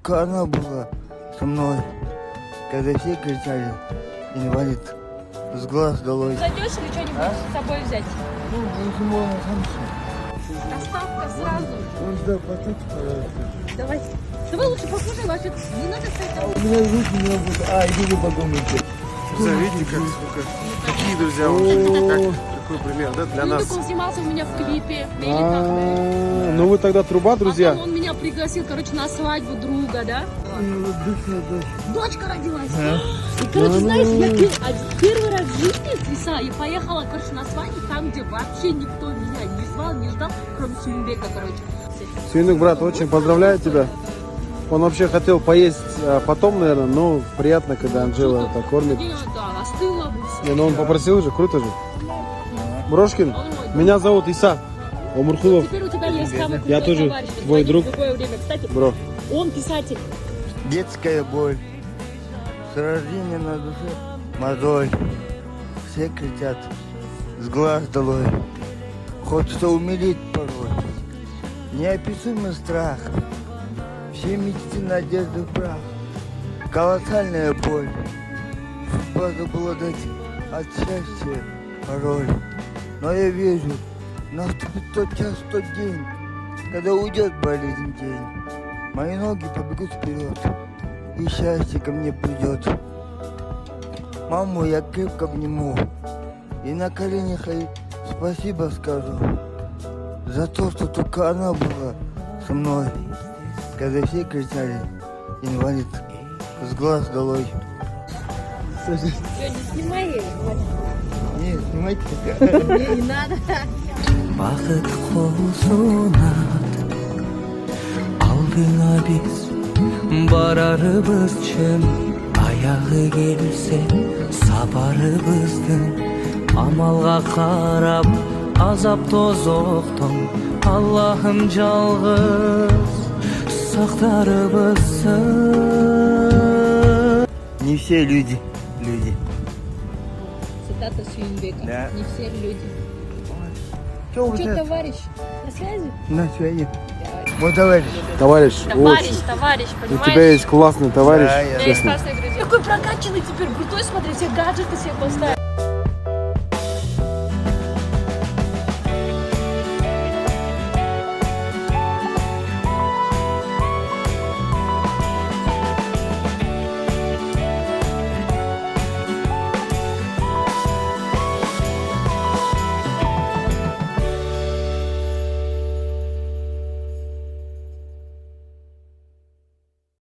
только она была со мной, когда все кричали: инвалид, с глаз долой. Зайдешь или что-нибудь с собой взять? Ну, можно самсу. Доставка сразу. Он сюда поставьте, пожалуйста. Давай. Давай лучше покушай, вообще не надо стоять там. У меня руки не работают. Идите подумайте. Видите, какие друзья вообще, какой пример, да, для Ну, нас. так он снимался у меня в клипе. Великолепный. Ну вы тогда труба, друзья. Потом он меня пригласил, короче, на свадьбу друга, да? Дочка родилась. И, короче, знаешь, я первый раз в жизни свисала и поехала, короче, на свадьбу, там, где вообще никто меня не звал, не ждал, кроме Сюнбека, короче. Свинюк, брат, очень поздравляю тебя. Он вообще хотел поесть потом, наверное, но приятно, когда Анжела это кормит. Да, остыла бы все. Не, ну он попросил же, круто же. Брошкин, меня зовут Иса Омурхулов. Теперь у тебя есть самый Я крутой тоже товарищ, твой позвони друг. в любое время. Кстати, Бро. он писатель. Детская боль, с рождения на душе мозоль. Все кричат: с глаз долой. Хочется умереть порой. Неописуемый страх, все мечты, надежды в прах. Колоссальная боль, судьба забыла дать от счастья пароль. Но я вижу, наступит тот час, тот день, когда уйдет болезнь день. Мои ноги побегут вперед, и счастье ко мне придет. Маму я крепко обниму, и на коленях ей спасибо скажу за то, что только она была со мной, когда все кричали: инвалид, с глаз долой. Все, не снимай ее. Не, снимайте. Не надо. Бақыт қолсынат алдыңа біз барарыбыз чын аяғы келсе сапарыбыздың амалға қарап азап тозоқтың Аллахым жалғыз сақтарыбызсың. Не все люди. Цитата Сюнбека. Да. Не все люди. Что вы Че, товарищ? На связи? на связи? Мой товарищ. Товарищ, Товарищ, у понимаешь? тебя есть классный товарищ, Да, я У меня есть честно. классные друзья. Какой прокачанный теперь, крутой, смотри, все гаджеты себе поставил.